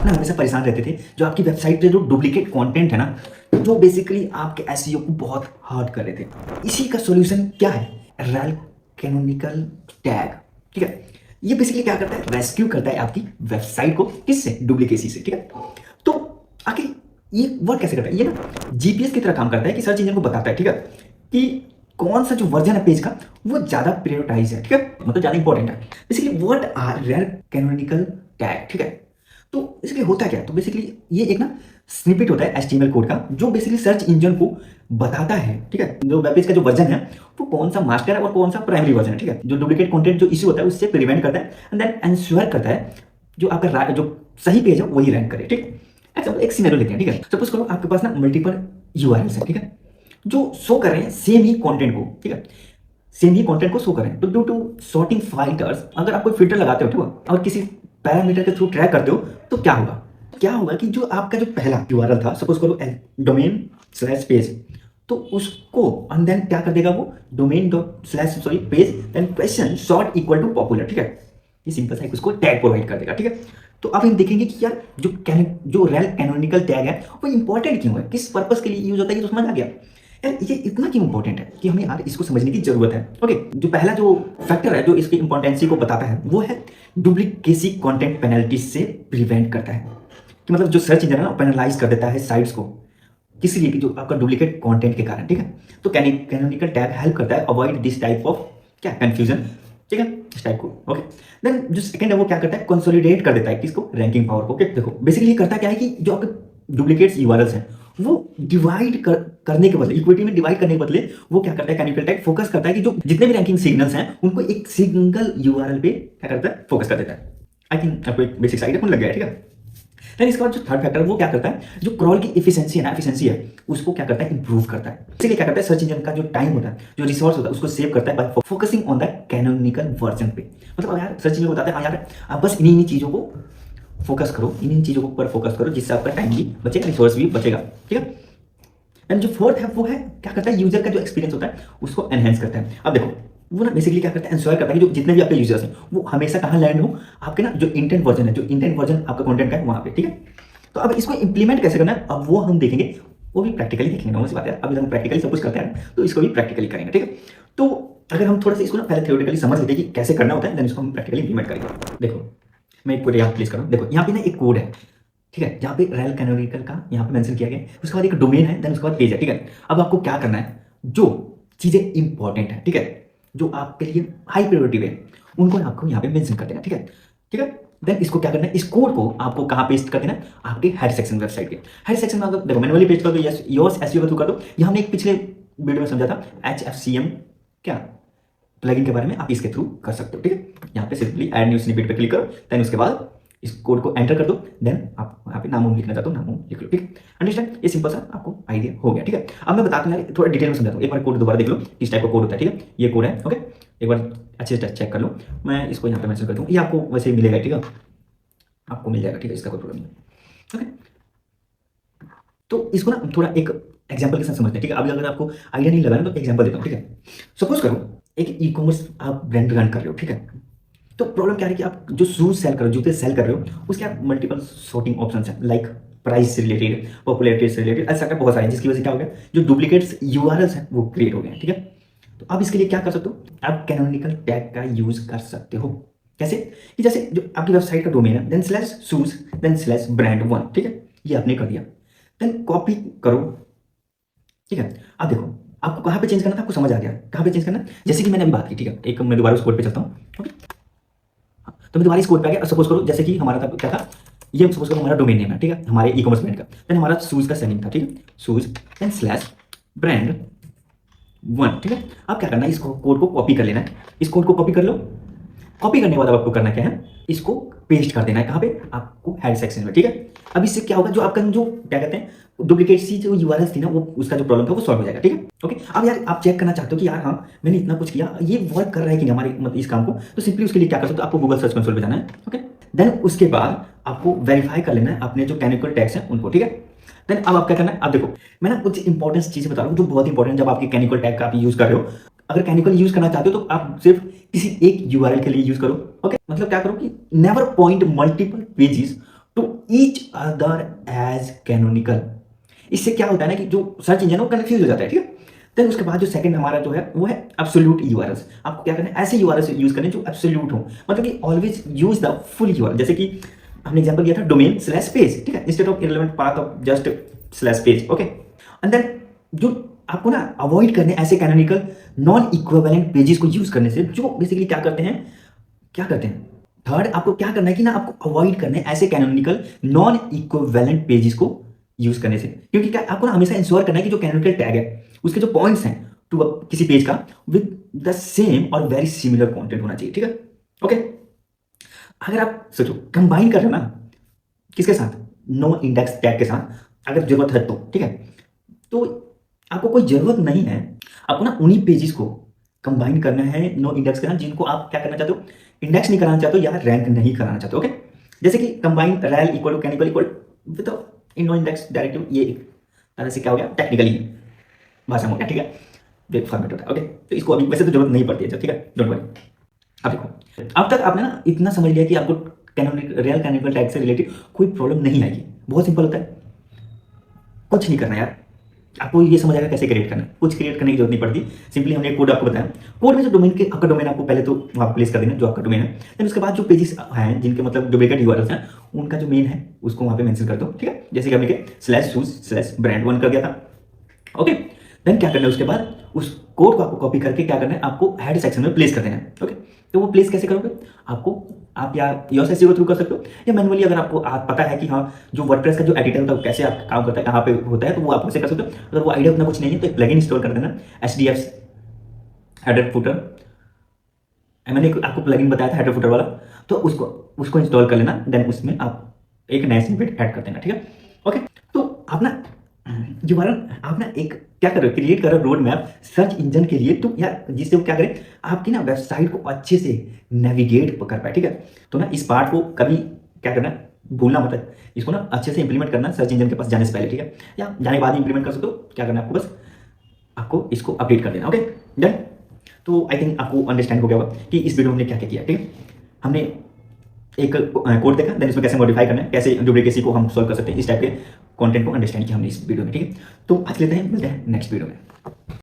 ना हमेशा परेशान रहते थे जो आपकी वेबसाइट पे जो डुप्लीकेट कंटेंट है ना, जो बेसिकली आपके एसईओ को बहुत हार्ड कर रहे थे। इसी का सॉल्यूशन क्या है? रैल कैनोनिकल टैग। ठीक है, ये बेसिकली क्या करता है? रेस्क्यू करता है आपकी वेबसाइट को, किससे? डुप्लीकेसी से। ठीक है, तो आखिर ये वर्क कैसे करता है? ये ना जीपीएस की तरह काम करता है कि सर्च इंजन को बताता है, ठीक है, कि कौन सा जो वर्जन है पेज का वो ज्यादा प्रायोरिटाइज है, ठीक है, मतलब ज्यादा इंपॉर्टेंट है। Basically what are rare canonical tag. ठीक है, तो इसलिए होता क्या है? तो बेसिकली ये एक ना स्निपेट होता है एचटीएमएल कोड का, जो बेसिकली सर्च इंजन को बताता है, ठीक है, जो वेब पेज का जो वर्जन है वो कौन सा मास्टर है और कौन सा प्राइमरी वर्जन है। ठीक है, जो डुप्लीकेट कंटेंट जो इश्यू होता है उससे प्रिवेंट करता है एंड देन एंश्योर करता है जो आपका जो सही पेज है वही रैंक करे। ठीक है, एग्जांपल एक सिनेरियो लेते हैं। ठीक है, सपोज करो आपके पास ना मल्टीपल यूआरएल्स है, ठीक है, जो शो कर रहे हैं सेम ही कंटेंट को, ठीक है, सेम ही कंटेंट को शो कर रहे हैं। तो ड्यू टू सॉर्टिंग फिल्टर्स, अगर आप कोई फिल्टर लगाते हो, ठीक है, और किसी पैरामीटर के थ्रू ट्रैक करते हो, तो क्या होगा? क्या होगा कि जो आपका जो पहला यूआरएल था, सपोज करो डोमेन स्लैश पेज, तो उसको एंड देन क्या कर देगा वो? Domain dot slash sorry page then question short equal to popular. ठीक है, ये सिंपल सा उसको टैग प्रोवाइड कर देगा। ठीक है, तो अब हम देखेंगे कि यार जो रेल कैनोनिकल टैग है वो इंपॉर्टेंट क्यों है, किस पर्पस के लिए यूज होता है, ये तो समझ आ गया। यार ये इतना क्यों इंपॉर्टेंट है कि हमें यार इसको समझने की जरूरत है। ओके, जो पहला जो फैक्टर है जो इसकी इंपॉर्टेंसी को बताता है वो है डुप्लीकेसी कंटेंट पेनल्टी से प्रिवेंट करता है, कि मतलब जो सर्च इंजन है ना पेनलाइज कर देता है साइट्स को, किसी लिए कि जो आपका डुप्लीकेट कंटेंट के कारण। ठीक है, तो कैनोनिकल टैग हेल्प करता है अवॉइड दिस टाइप ऑफ क्या कंफ्यूजन। ठीक है, इस टाइप को। ओके, देन जो सेकंड है वो क्या करता है? कंसोलिडेट कर देता है किसको? रैंकिंग पावर को। ओके, देखो बेसिकली ये करता क्या है कि जो आपके डुप्लीकेट्स यूआरएल्स हैं वो डिवाइड करने के बदले, इक्विटी में डिवाइड करने के बदले वो क्या करता है? कैनोनिकल टैग फोकस करता है कि जो जितने भी रैंकिंग सिग्नल्स हैं उनको एक सिंगल यूआरएल पे क्या करता है? फोकस कर देता है। आई थिंक आपको एक बेसिक आइडिया लग गया है। ठीक है, देन इसके बाद जो थर्ड फैक्टर है वो क्या करता है? जो क्रॉल की एफिशिएंसी है उसको क्या करता है? इंप्रूव करता है। इसलिए क्या करता है? सर्च इंजन का जो टाइम होता है, जो रिसोर्स होता है, उसको सेव करता है bye focusing on the canonical version पे। मतलब यार सर्च इंजन बताते हैं यार आप बस इन्हीं चीजों को फोकस करो, इन्हीं चीजों को पर फोकस करो, जिससे आपका टाइम भी बचेगा, रिसोर्स भी बचेगा। ठीक है, एंड जो फोर्थ है वो है क्या करता है? यूजर का जो एक्सपीरियंस होता है उसको एनहेंस करता है। अब देखो वो ना बेसिकली क्या करता है? एंश्योर करता है कि जो जितने भी आपके यूजर्स हैं वो हमेशा कहाँ लैंड हो? आपके ना जो इंटेंट वर्जन है, जो इंटेंट वर्जन आपका कंटेंट का है वहां पे। ठीक है, तो अब इसको इंप्लीमेंट कैसे करना है अब वो हम देखेंगे, वो भी प्रैक्टिकली देखेंगे। नॉर्मल सी बात है, अभी हम प्रैक्टिकली सब कुछ करते हैं तो इसको भी प्रैक्टिकली करेंगे। ठीक है, तो अगर हम थोड़ा सा इसको ना पहले थ्योरेटिकली समझ लेते हैं कि कैसे करना होता है, देन इसको हम प्रैक्टिकली इंप्लीमेंट करेंगे। देखो मैं एक कोड यहाँ प्लेस करूँ, देखो यहाँ पे ना एक कोड है, ठीक है, जहाँ पे रेल कैनोनिकल का यहाँ पे मेंशन किया गया है, उसके बाद एक डोमेन है, देन उसके बाद पेज है। ठीक है, अब आपको क्या करना है? जो चीजें इंपॉर्टेंट है, ठीक है, जो आपके लिए हाई प्रायोरिटी है, उनको आपको यहाँ पे मेंशन कर देना। ठीक है, ठीक है, देन इसको क्या करना है? इस कोड को आपको कहाँ पेस्ट कर देना है? आपके हेड सेक्शन वेबसाइट के हेड सेक्शन में। देखो मैनुअली पेस्ट कर दो, यस योर्स एसईओ के थ्रू कर दो। ये हमने एक पिछले वीडियो में समझा था HFCM क्या प्लगइन के बारे में, आप इसके थ्रू कर सकते हो। ठीक है, यहाँ पे सिंपली ऐड न्यू स्निपेट पे क्लिक करो, देन उसके बाद इस कोड को एंटर कर दो, देन आप यहाँ पे नाम लिखना चाहते हो नाम लिख लो। ठीक, अंडरस्टैंड? ये सिंपल सा आपको आइडिया हो गया। ठीक है, अब मैं बताता हूँ यार थोड़ा डिटेल में समझाता हूँ। एक बार कोड दोबारा देख लो किस टाइप का कोड होता है। ठीक है, ये कोड है। ओके, एक बार अच्छे से चेक कर लो, मैं इसको यहाँ पे मेंशन कर दूँ, ये आपको वैसे ही मिलेगा। ठीक है, आपको मिल जाएगा। ठीक है, इसका कोई प्रॉब्लम नहीं। ओके, तो इसको ना थोड़ा एक एग्जांपल के साथ समझते हैं। ठीक है, अभी अगर आपको आइडिया नहीं लगा ना तो एग्जांपल देता हूँ। ठीक है, सपोज करो एक ई कॉमर्स आप ब्रांड रन कर रहे हो। ठीक है, तो प्रॉब्लम क्या है कि आप जो शूज सेल कर रहे हो, जूते सेल कर रहे हो, उसके आप मल्टीपल सॉर्टिंग ऑप्शन है, लाइक प्राइस से रिलेटेड, पॉपुलैरिटी से रिलेटेड, ऐसा बहुत सारे, जिसकी वजह से क्या हो गया? जो डुप्लीकेट्स यूआरएल्स हैं वो क्रिएट हो गए हैं। ठीक है, तो आप इसके लिए क्या कर सकते हो? आप कैनोनिकल टैग का यूज कर सकते हो। कैसे? कि जैसे जो आपकी वेबसाइट का डोमेन है, then slash shoes then slash brand 1। ठीक है, ये आपने कर दिया, देन कॉपी करो। ठीक है, अब देखो आपको कहाँ पे चेंज करना था, आपको समझ आ गया कहाँ पे चेंज करना। जैसे कि मैंने अभी बात की, ठीक है, एक मैं दोबारा उस कोड पे चलता हूँ। ओके, तो मैं दोबारा इस कोड पे आ गया। सपोज करो जैसे कि हमारा था क्या था, ये सपोज करो हमारा डोमेन नेम है, ठीक है, हमारे ई कॉमर्स ब्रांड का, देन हमारा शूज का सेलिंग था। ठीक है, शूज देन स्लैश ब्रांड 1। ठीक है, अब क्या करना है? इस कोड को कॉपी कर लेना है, इस कोड को कॉपी कर लो। कॉपी करने के बाद अब आपको करना क्या है? इसको पेस्ट कर देना है कहाँ पे? आपको हेड सेक्शन में। ठीक है, अब इससे क्या होगा? जो आपका जो क्या कहते हैं डुप्लीकेट सी जो यूआरएल थी ना, वो उसका जो प्रॉब्लम था वो सॉल्व हो जाएगा। ठीक है, ओके, अब यार आप चेक करना चाहते हो कि यार हाँ मैंने इतना कुछ किया, ये वर्क कर रहा है कि नहीं हमारे मतलब इस काम को, तो सिंपली उसके लिए क्या कर सकते हो? आपको गूगल सर्च कंसोल पे जाना है। ओके, देन उसके बाद आपको वेरीफाई कर लेना है अपने जो कैनोनिकल टैग्स हैं उनको। ठीक है, देन अब आप क्या करना है? अब देखो मैं ना कुछ इंपॉर्टेंट चीजें बता रहा हूँ जो बहुत इंपॉर्टेंट, जब आपके कैनोनिकल टैग का आप यूज कर रहे हो। अगर कैनोनिकल यूज करना चाहते हो तो आप सिर्फ किसी एक यूआरएल के लिए यूज करो। ओके, मतलब क्या करो कि never point multiple pages to each other as canonical. इससे क्या होता है ना कि जो सर्च इंजन है वो कंफ्यूज हो जाता है, ठीक है। देन उसके बाद जो सेकंड हमारा जो है वो है एब्सोल्यूट यूआरएल्स। आपको क्या करना है, ऐसे यूआरएल्स यूज करने जो एब्सोल्यूट हो, मतलब कि always use the full URL. जैसे कि हमने एग्जांपल दिया था डोमेन स्लैश पेज, ठीक है, instead of irrelevant path of just slash page, okay. And then जो आपको ना अवॉइड करने ऐसे कैनोनिकल नॉन इक्विवेलेंट पेजेस को यूज करने से, जो बेसिकली क्या करते हैं। थर्ड आपको क्या करना है कि ना आपको अवॉइड करने ऐसे कैनोनिकल नॉन इक्विवेलेंट पेजेस को यूज करने से, क्योंकि क्या आपको ना हमेशा इंश्योर करना है कि जो कैनोनिकल टैग है उसके जो पॉइंट्स हैं टू किसी पेज का विद द सेम और वेरी सिमिलर कंटेंट होना चाहिए, ठीक है, ओके। अगर आप सोचो कंबाइन कर रहे हो ना किसके साथ, नो इंडेक्स टैग के साथ, अगर जरूरत है तो, ठीक है, तो आपको कोई जरूरत नहीं है, आपको ना उन्हीं पेजेस को कंबाइन करना है नो इंडेक्स के साथ जिनको आप क्या करना चाहते हो, इंडेक्स नहीं कराना चाहते हो या रैंक नहीं कराना चाहते हो, ओके। जैसे कि combine rel equal to canonical equal within no index directive, ये एक तरह से क्या हो गया टेक्निकली भाषा में हो गया, ठीक है, जो फॉर्मेट होता है, ओके। तो इसको अभी वैसे तो जरूरत नहीं पड़ती है, ठीक है, डोंट वरी। अब देखो अब तक आपने ना इतना समझ लिया कि आपको रियल कैनोनिकल टैग से रिलेटेड कोई प्रॉब्लम नहीं आएगी, बहुत सिंपल होता है, कुछ नहीं करना यार। आपको ये समझ आएगा कैसे क्रिएट करना है, कुछ क्रिएट करने की जरूरत नहीं पड़ती, सिंपली हमने एक कोड आपको बताया, कोड में जो डोमेन के आपका डोमेन आपको पहले तो वहाँ प्लेस कर देना जो आपका डोमेन है, देन उसके बाद जो पेजेस हैं जिनके मतलब डुप्लीकेट यूआरएल्स हैं उनका जो मेन है उसको वहाँ पे मेंशन कर दो, ठीक है। जैसे कि हमने स्लैश शूज स्लैश ब्रांड 1 कर दिया था, ओके। देन क्या करना है उसके बाद उस कोड को आपको कॉपी करके क्या करना है, आपको हेड सेक्शन में प्लेस कर देना है, ओके। तो वो प्लेस कैसे करोगे, आप या योर एसईओ थ्रू कर सकते हो या मैनुअली, अगर आपको पता है कि हाँ जो वर्डप्रेस का जो एडिटर होता है कैसे आप काम करता है कहाँ पे होता है तो वो आप वैसे कर सकते हो। अगर वो आइडिया उतना कुछ नहीं है तो एक प्लगइन इंस्टॉल कर देना, एचडीएफ हेडर फुटर, मैंने आपको प्लगइन बताया था हेडर फुटर वाला, तो उसको इंस्टॉल कर लेना, देन उसमें आप एक नया स्निपेट ऐड कर देना, ठीक है, ओके। तो आप ना आप ना एक क्या कर रहे हो, क्रिएट कर रहे हो रोड मैप सर्च इंजन के लिए, तो यार जिससे वो क्या करें आपकी ना वेबसाइट को अच्छे से नेविगेट कर पाए, ठीक है। तो ना इस पार्ट को कभी क्या करना भूलना मत है, इसको ना अच्छे से इंप्लीमेंट करना सर्च इंजन के पास जाने से पहले, ठीक है, या जाने के बाद इंप्लीमेंट कर सकते हो। क्या करना है आपको, बस आपको इसको अपडेट कर देना, ओके डन। तो आई थिंक आपको अंडरस्टैंड हो गया होगा कि इस वीडियो में हमने क्या क्या किया, ठीक है। हमने एक कोड देखा, देन इसमें कैसे मॉडिफाई करना है, कैसे डुप्लीकेसी को हम सॉल्व कर सकते हैं, इस टाइप के कंटेंट को अंडरस्टैंड किया हमने इस वीडियो में, ठीक है। तो आज लेते हैं, मिलते हैं नेक्स्ट वीडियो में।